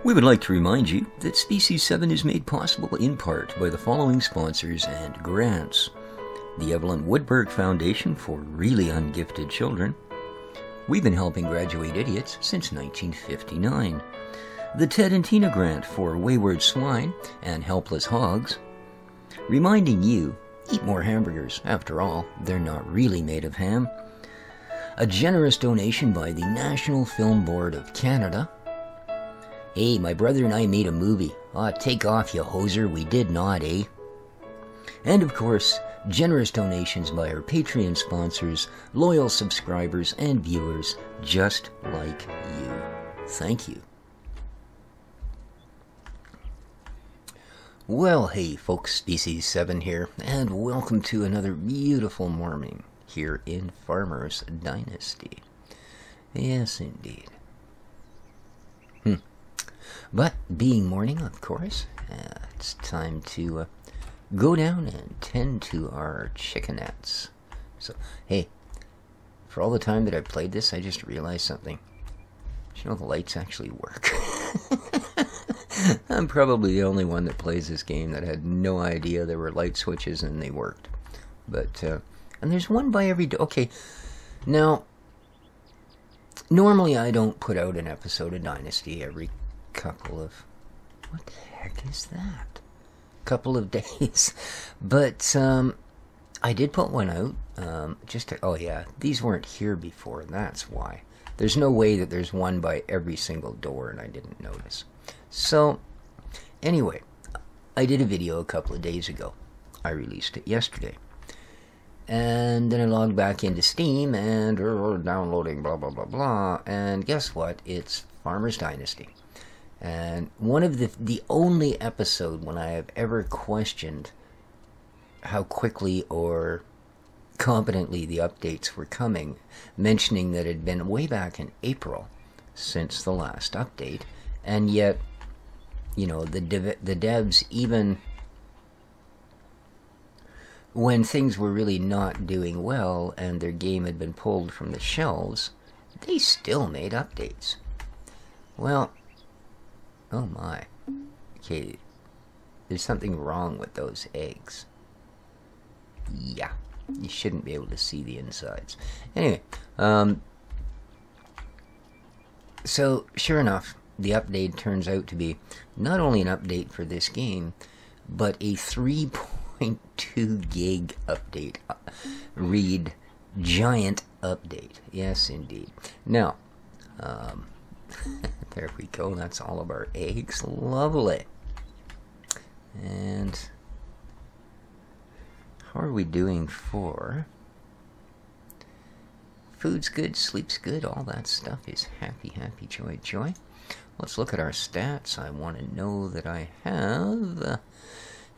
We would like to remind you that Species 7 is made possible in part by the following sponsors and grants: the Evelyn Woodberg Foundation for Really Ungifted Children. We've been helping graduate idiots since 1959. The Ted and Tina Grant for Wayward Swine and Helpless Hogs. Reminding you, eat more hamburgers. After all, they're not really made of ham. A generous donation by the National Film Board of Canada. Hey, my brother and I made a movie. Aw, take off, you hoser. We did not, eh? And of course, generous donations by our Patreon sponsors, loyal subscribers, and viewers just like you. Thank you. Well, hey folks, Species 7 here, and welcome to another beautiful morning here in Farmer's Dynasty. Yes, indeed. But being morning, of course, it's time to go down and tend to our chickenettes. So, hey, for all the time that I've played this, I just realized something. Did you know the lights actually work? I'm probably the only one that plays this game that had no idea there were light switches and they worked. But, and there's one by every door. Okay, now, normally I don't put out an episode of Dynasty every couple of, what the heck is that? Couple of days. But, I did put one out, just to, oh yeah, these weren't here before, and that's why. There's no way that there's one by every single door and I didn't notice. So, anyway, I did a video a couple of days ago. I released it yesterday. And then I logged back into Steam and downloading blah blah blah blah. And guess what? It's Farmer's Dynasty. And one of the only episode when I have ever questioned how quickly or competently the updates were coming, mentioning that it had been way back in April since the last update, and yet, you know, the devs, even when things were really not doing well and their game had been pulled from the shelves, they still made updates. Well, oh my. Okay, there's something wrong with those eggs. Yeah, you shouldn't be able to see the insides. Anyway, so sure enough, the update turns out to be not only an update for this game, but a 3.2 gig update. Read giant update. Yes, indeed. Now, there we go. That's all of our eggs. Lovely. And how are we doing for food's good, sleep's good, all that stuff is happy, happy, joy, joy. Let's look at our stats. I want to know that I have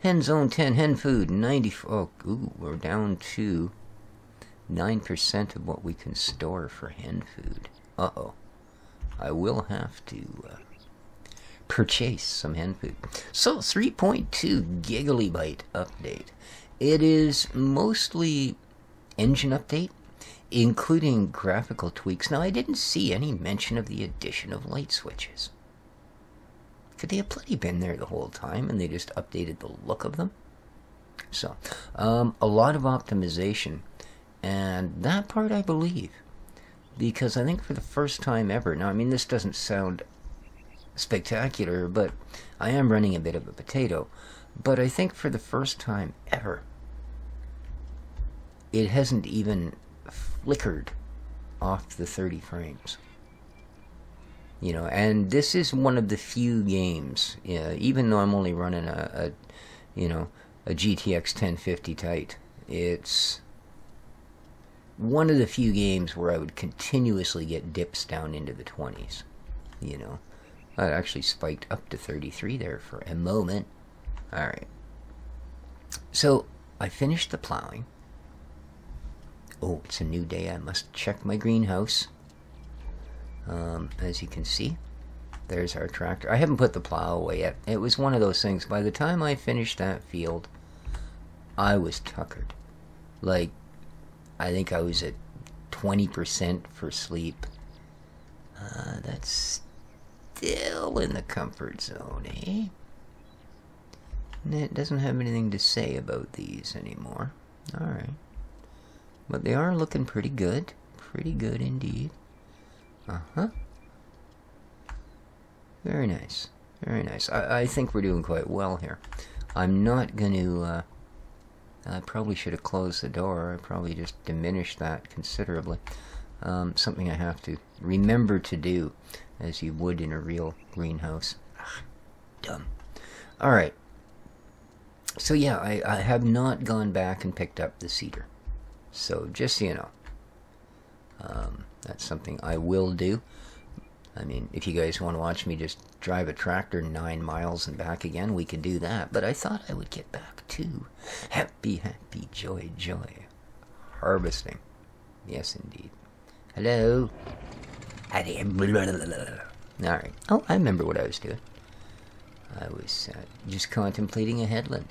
hen zone 10, hen food 94. Oh, ooh, we're down to 9% of what we can store for hen food. Uh-oh. I will have to purchase some hen food. So, 3.2 gigabyte update. It is mostly engine update, including graphical tweaks. Now, I didn't see any mention of the addition of light switches. Could they have bloody been there the whole time and they just updated the look of them? So, a lot of optimization, and that part I believe, because I think for the first time ever, now I mean this doesn't sound spectacular, but I am running a bit of a potato, but I think for the first time ever, it hasn't even flickered off the 30 frames. You know, and this is one of the few games, even though I'm only running a GTX 1050 Ti, it's one of the few games where I would continuously get dips down into the 20s. You know, that actually spiked up to 33 there for a moment. Alright. So, I finished the plowing. Oh, it's a new day. I must check my greenhouse. As you can see, there's our tractor. I haven't put the plow away yet. It was one of those things. By the time I finished that field, I was tuckered. Like, I think I was at 20% for sleep. That's still still in the comfort zone, eh? And it doesn't have anything to say about these anymore. Alright. But they are looking pretty good. Pretty good indeed. Uh-huh. Very nice. Very nice. I think we're doing quite well here. I'm not going to... I probably should have closed the door. I probably just diminished that considerably. Something I have to remember to do, as you would in a real greenhouse. Dumb. Alright. So yeah, I have not gone back and picked up the cedar. So just so you know. That's something I will do. I mean, if you guys want to watch me just drive a tractor 9 miles and back again, we could do that. But I thought I would get back to happy, happy, joy, joy. Harvesting. Yes, indeed. Hello? Alright. Oh, I remember what I was doing. I was just contemplating a headland.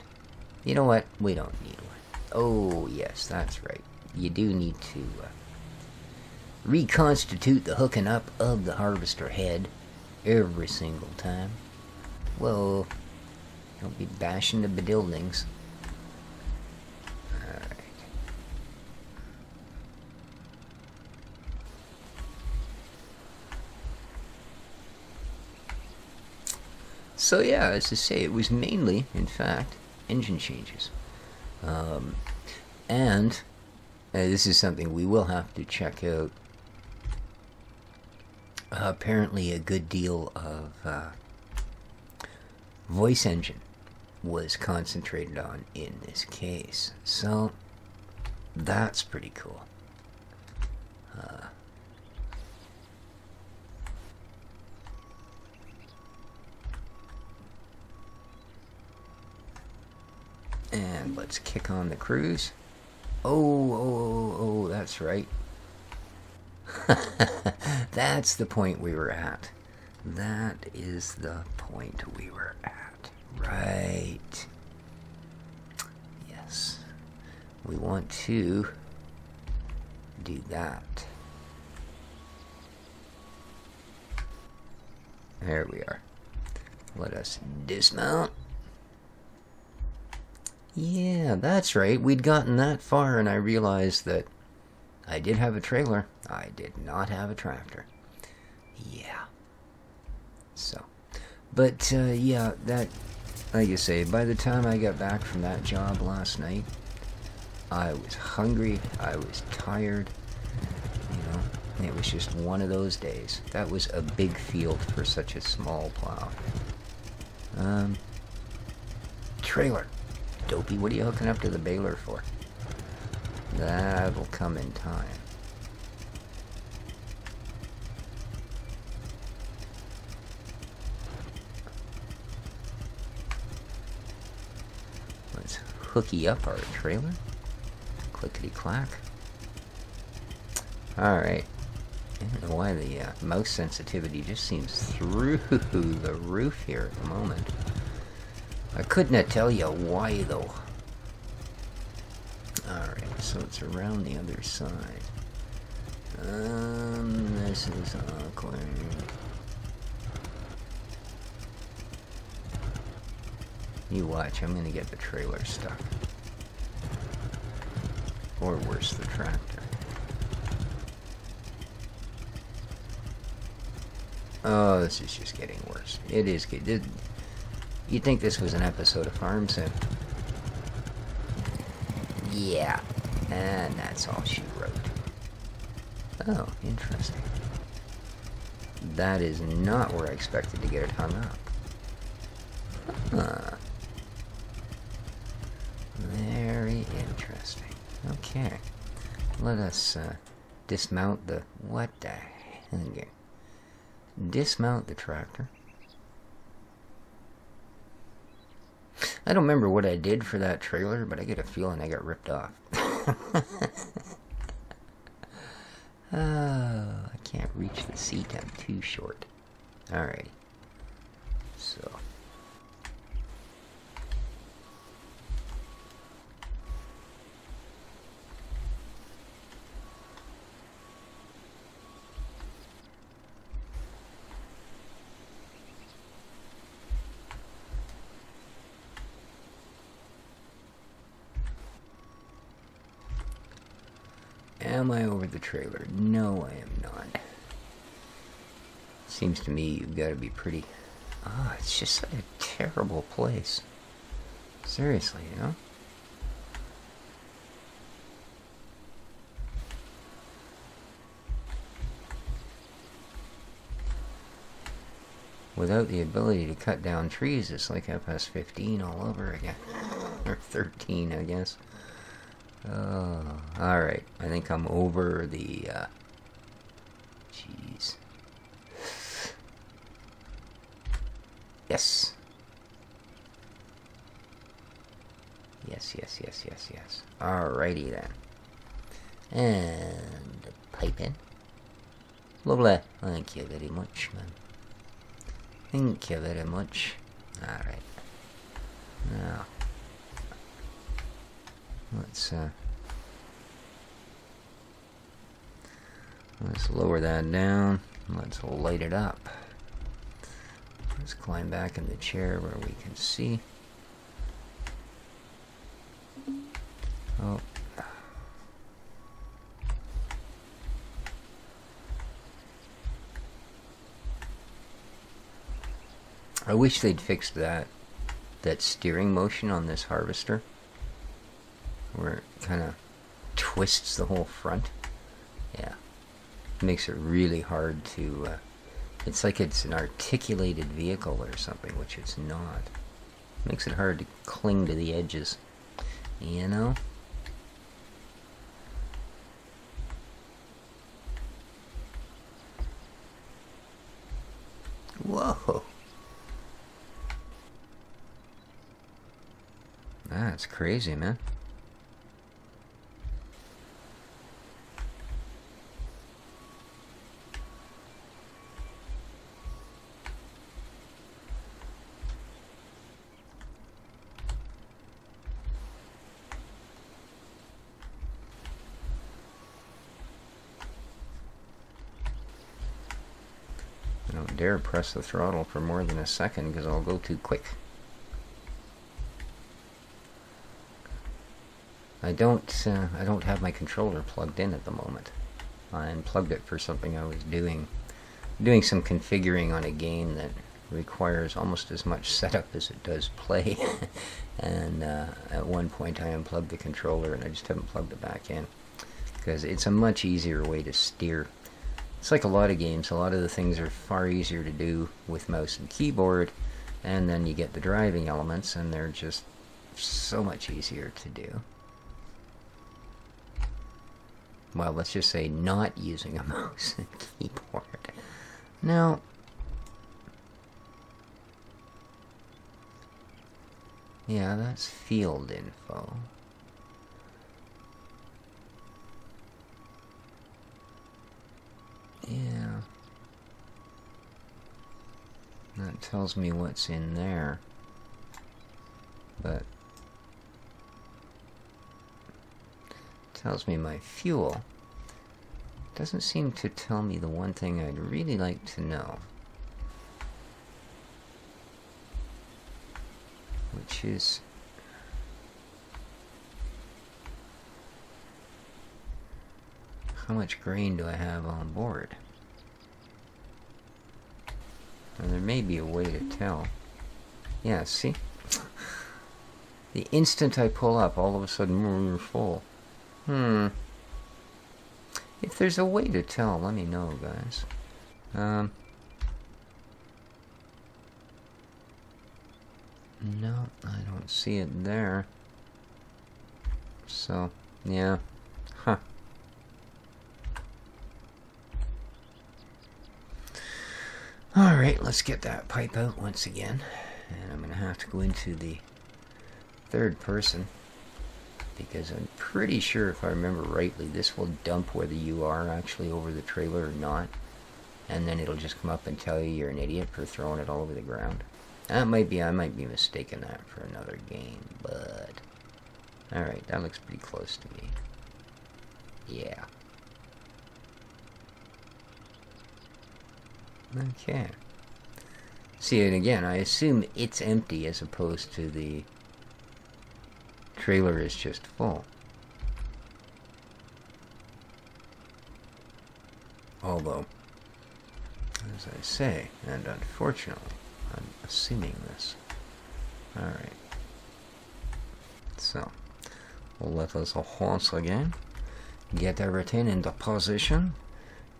You know what? We don't need one. Oh, yes, that's right. You do need to reconstitute the hooking up of the harvester head every single time. Whoa. Don't be bashing the buildings. Alright. So yeah, as I say, it was mainly, in fact, engine changes. And this is something we will have to check out. Apparently a good deal of voice engine was concentrated on in this case. So that's pretty cool. And let's kick on the cruise. Oh, that's right. That's the point we were at. That is the point we were at. Right. Yes. We want to do that. There we are. Let us dismount. Yeah, that's right. We'd gotten that far and I realized that I did have a trailer. I did not have a tractor. Yeah. So. But, yeah, that, like you say, by the time I got back from that job last night, I was hungry, I was tired, you know, and it was just one of those days. That was a big field for such a small plow. Trailer. Dopey, what are you hooking up to the baler for? That'll come in time. Let's hooky up our trailer. Clickety-clack. Alright. I don't know why the mouse sensitivity just seems through the roof here at the moment. I couldn't tell you why, though. Alright, so it's around the other side. This is awkward. You watch, I'm gonna get the trailer stuck. Or worse, the tractor. Oh, this is just getting worse. It is good. You'd think this was an episode of Farm Sim. Yeah, and that's all she wrote. Oh, interesting. That is not where I expected to get it hung up. Huh. Very interesting. Okay. Let us dismount the... What the hell? Dismount the tractor. I don't remember what I did for that trailer, but I get a feeling I got ripped off. Oh, I can't reach the seat. I'm too short. Alrighty. So. Am I over the trailer? No, I am not. Seems to me you've got to be pretty... Ah, it's just such a terrible place. Seriously, you know? Without the ability to cut down trees, it's like FS15 all over again. Or 13, I guess. Oh, alright. I think I'm over the, jeez. Yes. Yes. Alrighty then. And pipe in. Lovely. Thank you very much, man. Thank you very much. Alright. Now, let's lower that down. Let's light it up. Let's climb back in the chair where we can see. Oh. I wish they'd fixed that steering motion on this harvester, where it kind of twists the whole front. Yeah, it makes it really hard to. It's like it's an articulated vehicle or something, which it's not. Makes it hard to cling to the edges, you know. Whoa. That's crazy, man. I don't dare press the throttle for more than a second because I'll go too quick. I don't have my controller plugged in at the moment. I unplugged it for something I was doing some configuring on a game that requires almost as much setup as it does play. And at one point I unplugged the controller and I just haven't plugged it back in because it's a much easier way to steer. It's like a lot of games. A lot of the things are far easier to do with mouse and keyboard, and then you get the driving elements and they're just so much easier to do. Well, let's just say not using a mouse and keyboard. Now, yeah, that's field info. Yeah. That tells me what's in there. But tells me my fuel. Doesn't seem to tell me the one thing I'd really like to know, which is how much grain do I have on board? And there may be a way to tell. Yeah, see? The instant I pull up, all of a sudden, we're full. If there's a way to tell, let me know, guys. No, I don't see it there. So, yeah. Huh. Alright, let's get that pipe out once again. And I'm going to have to go into the third person, because I'm pretty sure, if I remember rightly, this will dump whether you are actually over the trailer or not. And then it'll just come up and tell you you're an idiot for throwing it all over the ground. That might be, I might be mistaken that for another game, but... Alright, that looks pretty close to me. Yeah. Okay. See, and again, I assume it's empty as opposed to the trailer is just full. Although, as I say, and unfortunately, I'm assuming this. Alright. So, we'll let us horse again. Get everything into position.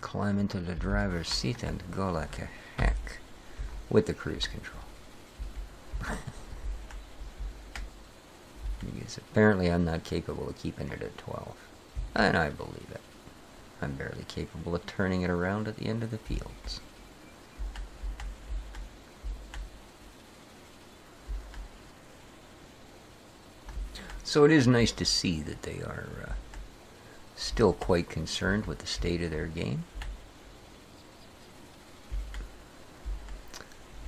Climb into the driver's seat and go like a heck. With the cruise control. Because apparently I'm not capable of keeping it at 12. And I believe it. I'm barely capable of turning it around at the end of the fields. So it is nice to see that they are still quite concerned with the state of their game.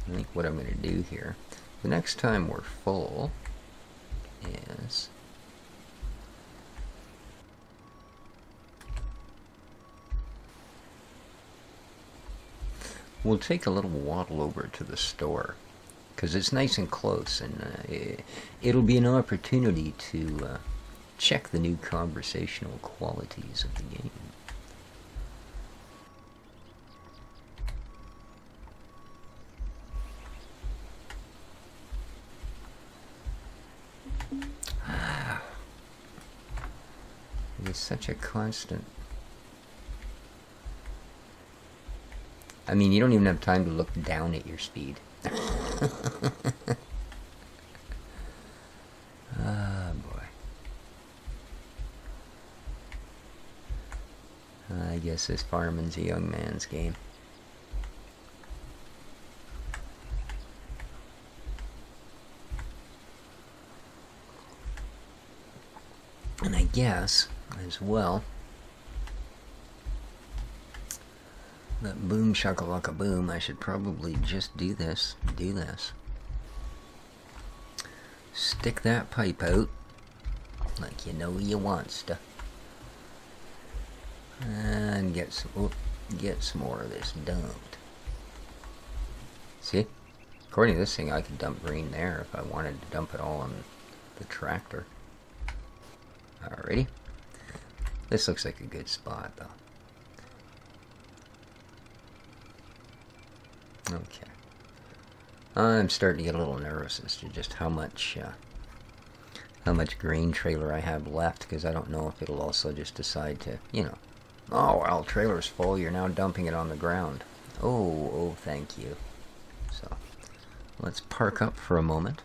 I think what I'm going to do here, the next time we're full, is we'll take a little waddle over to the store, because it's nice and close, and it'll be an opportunity to check the new conversational qualities of the game. It's such a constant. I mean, you don't even have time to look down at your speed. Ah, boy. I guess this farming's a young man's game. And I guess, as well, that boom shakalaka boom, I should probably just do this. Stick that pipe out, like you know you wants to. And get some more of this dumped. See? According to this thing, I could dump green there if I wanted to dump it all on the tractor. Alrighty. This looks like a good spot, though. Okay. I'm starting to get a little nervous as to just how much grain trailer I have left, because I don't know if it'll also just decide to, you know, oh, well, trailer's full, you're now dumping it on the ground. Oh, thank you. So, let's park up for a moment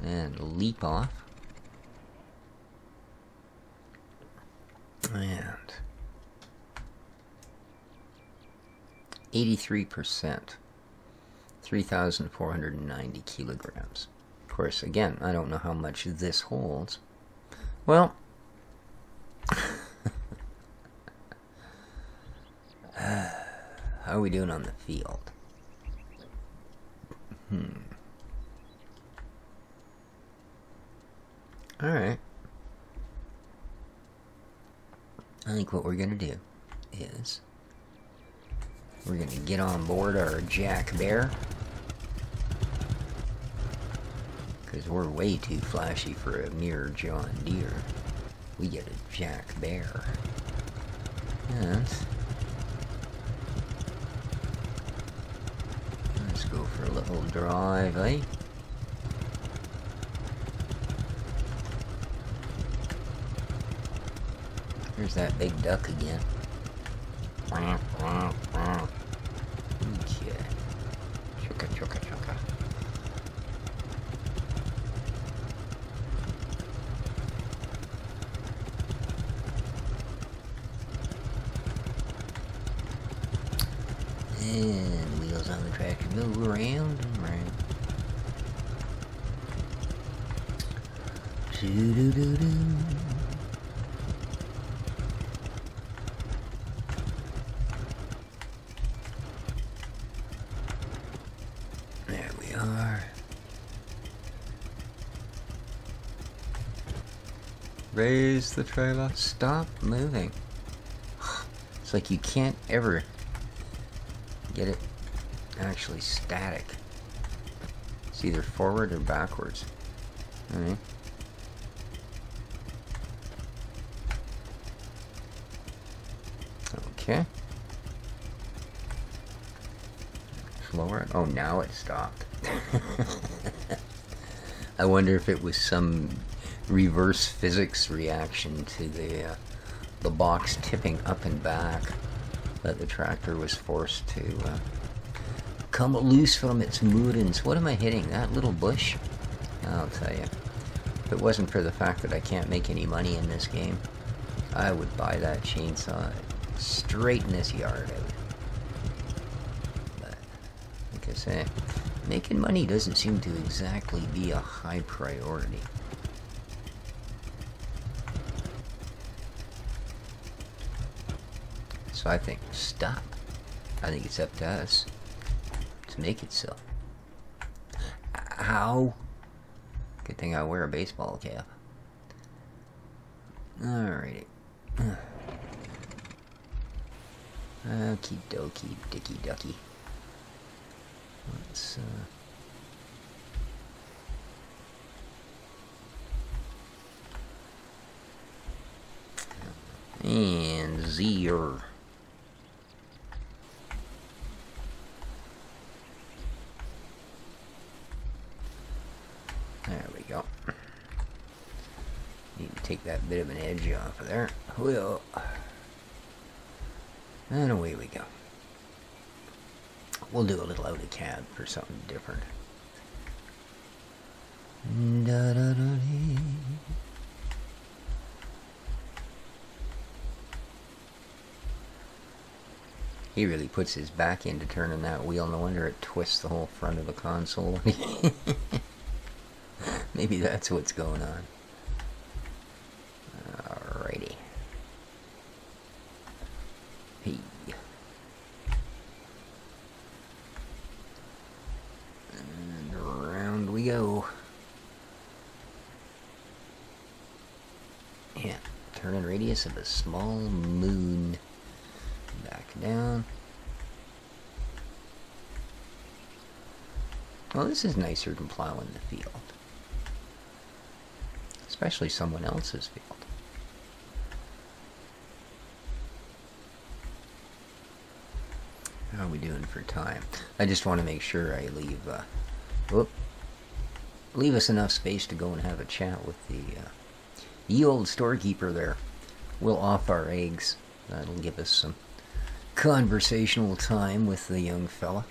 and leap off. And 83%, 3,490 kilograms. Of course, again, I don't know how much this holds. Well, how are we doing on the field? Alright. I think what we're going to do is we're going to get on board our Jack Bear, because we're way too flashy for a mere John Deere. We get a Jack Bear. And let's go for a little drive, eh? There's that big duck again. Okay. Chuka, chuka, chuka. And wheels on the tractor go round and round. Doo-doo-doo-doo. Raise the trailer. Stop moving. It's like you can't ever get it actually static. It's either forward or backwards. Alright. Okay. Slower. Oh, now it stopped. I wonder if it was some reverse physics reaction to the box tipping up and back that the tractor was forced to come loose from its moorings. What am I hitting? That little bush? I'll tell you. If it wasn't for the fact that I can't make any money in this game, I would buy that chainsaw, straighten this yard out. But, like I say, making money doesn't seem to exactly be a high priority. So I think, stop. I think it's up to us to make it so. Ow! Good thing I wear a baseball cap. Alrighty. Okie dokie, dicky ducky. Let's, and Zero. There we go. Need to take that bit of an edge off of there. Well, and away we go. We'll do a little out of cab for something different. Da, da, da, dee. He really puts his back into turning that wheel. No wonder it twists the whole front of the console. Maybe that's what's going on. Alrighty. Hey. And around we go. Yeah, turning radius of a small moon. Back down. Well, this is nicer than plowing the field. Especially someone else's field. How are we doing for time? I just want to make sure I leave us enough space to go and have a chat with the ye old storekeeper there. We'll off our eggs. That'll give us some conversational time with the young fella.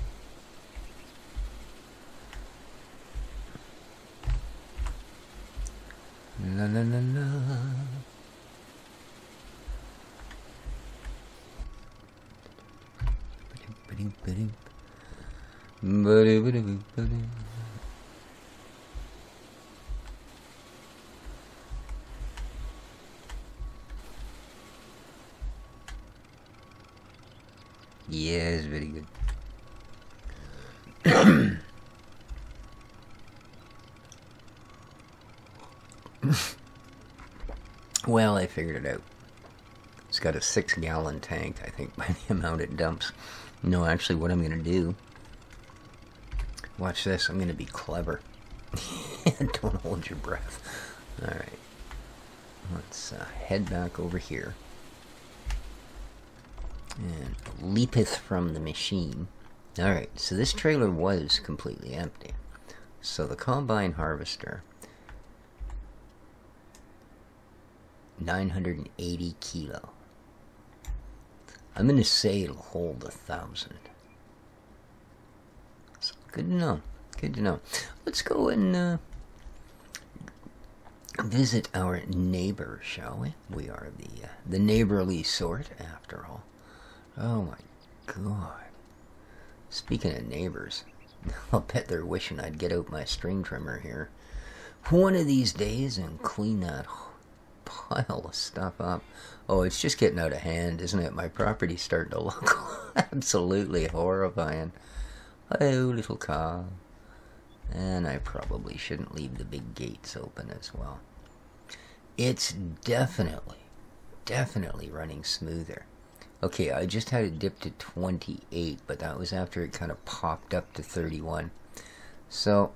La la la la. Yes, very good. Well, I figured it out. It's got a 6-gallon tank, I think, by the amount it dumps. No, actually, what I'm going to do... Watch this. I'm going to be clever. Don't hold your breath. Alright. Let's head back over here. And leapeth from the machine. Alright, so this trailer was completely empty. So the combine harvester... 980 kilo. I'm going to say it'll hold 1,000. So good to know. Good to know. Let's go and visit our neighbor, shall we? We are the neighborly sort, after all. Oh my god. Speaking of neighbors, I'll bet they're wishing I'd get out my string trimmer here one of these days and clean that pile of stuff up. Oh, it's just getting out of hand, isn't it? My property's starting to look absolutely horrifying. Oh, little car. And I probably shouldn't leave the big gates open as well. It's definitely running smoother. Okay, I just had it dipped to 28, but that was after it kind of popped up to 31. So,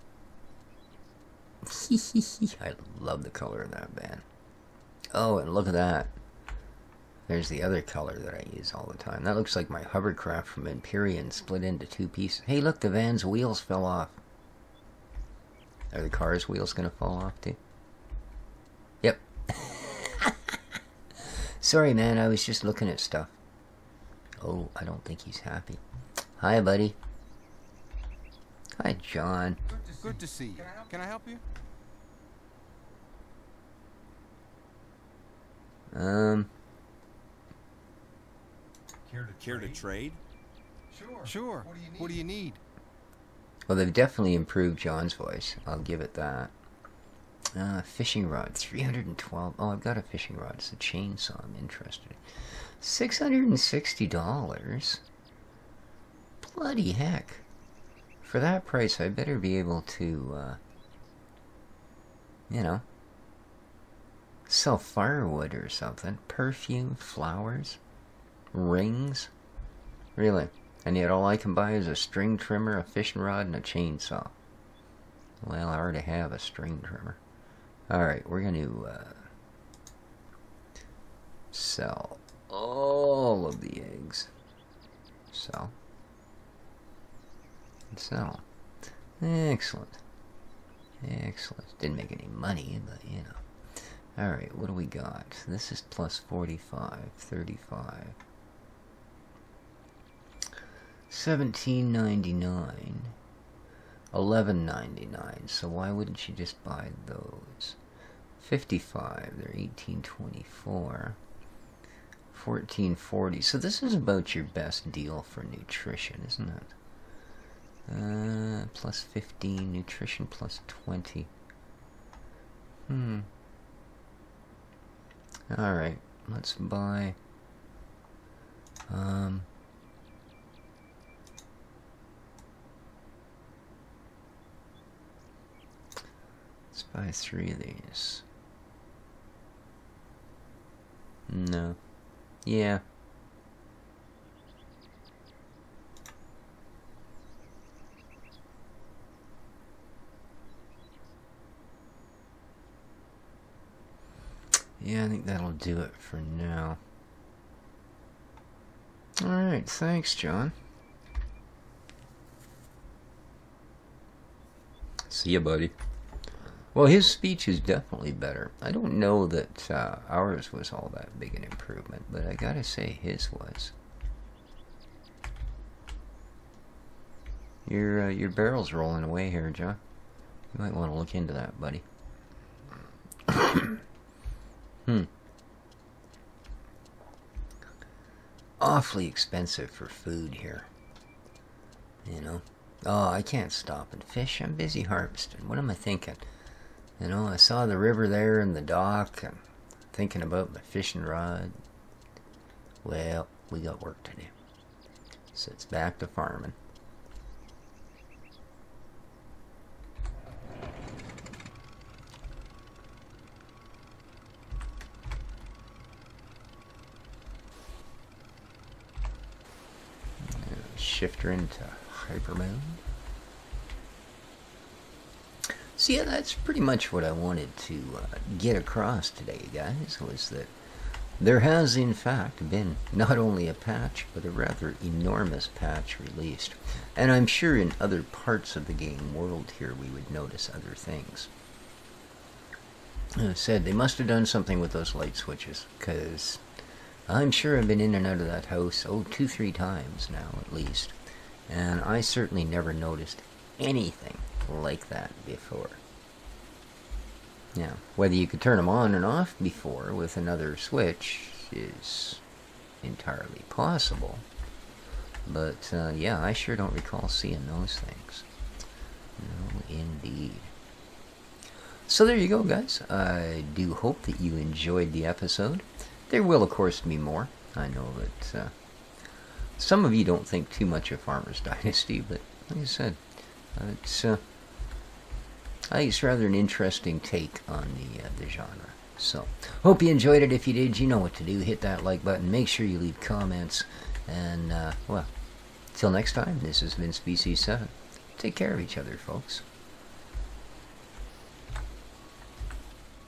I love the color of that van. Oh, and look at that. There's the other color that I use all the time. That looks like my hovercraft from Empyrean split into two pieces. Hey, look, the van's wheels fell off. Are the car's wheels going to fall off, too? Yep. Sorry, man, I was just looking at stuff. Oh, I don't think he's happy. Hi, buddy. Hi, John. Good to see you. Can I help you? Care to trade? Sure. What do you need? Well, they've definitely improved John's voice. I'll give it that. Fishing rod, 312. Oh, I've got a fishing rod. It's a chainsaw I'm interested in. $660? Bloody heck. For that price, I better be able to, you know, sell firewood or something. Perfume, flowers, rings. Really. And yet all I can buy is a string trimmer, a fishing rod, and a chainsaw. Well, I already have a string trimmer. Alright, we're going to sell all of the eggs. Sell. And sell. Excellent. Excellent. Didn't make any money, but you know. Alright, what do we got? This is plus 45, 35. $17.99, $11.99. So why wouldn't you just buy those? 55. They're $18.24, $14.40. So this is about your best deal for nutrition, isn't it? Plus 15, nutrition plus 20. All right, let's buy. Let's buy 3 of these. No. Yeah. Yeah, I think that'll do it for now. Alright, thanks, John. See ya, buddy. Well, his speech is definitely better. I don't know that ours was all that big an improvement, but I gotta say his was. Your barrel's rolling away here, John. You might want to look into that, buddy. Awfully expensive for food here. You know? Oh, I can't stop and fish. I'm busy harvesting. What am I thinking? You know, I saw the river there and the dock, and thinking about my fishing rod. Well, we got work to do. So it's back to farming. Shift her into hyper mode. So yeah, that's pretty much what I wanted to get across today, guys, was that there has in fact been not only a patch, but a rather enormous patch released. And I'm sure in other parts of the game world here we would notice other things. As I said, they must have done something with those light switches, because I'm sure I've been in and out of that house, 2-3 times now at least, and I certainly never noticed anything like that before. Now, whether you could turn them on and off before with another switch is entirely possible, but yeah, I sure don't recall seeing those things. No, indeed. So there you go, guys. I do hope that you enjoyed the episode. There will, of course, be more. I know that some of you don't think too much of Farmer's Dynasty, but like I said, it's I think it's rather an interesting take on the genre. So, hope you enjoyed it. If you did, you know what to do. Hit that like button. Make sure you leave comments. And, well, till next time, this has been Species 7. Take care of each other, folks.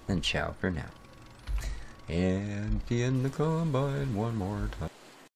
And ciao for now. Emptying the combine one more time.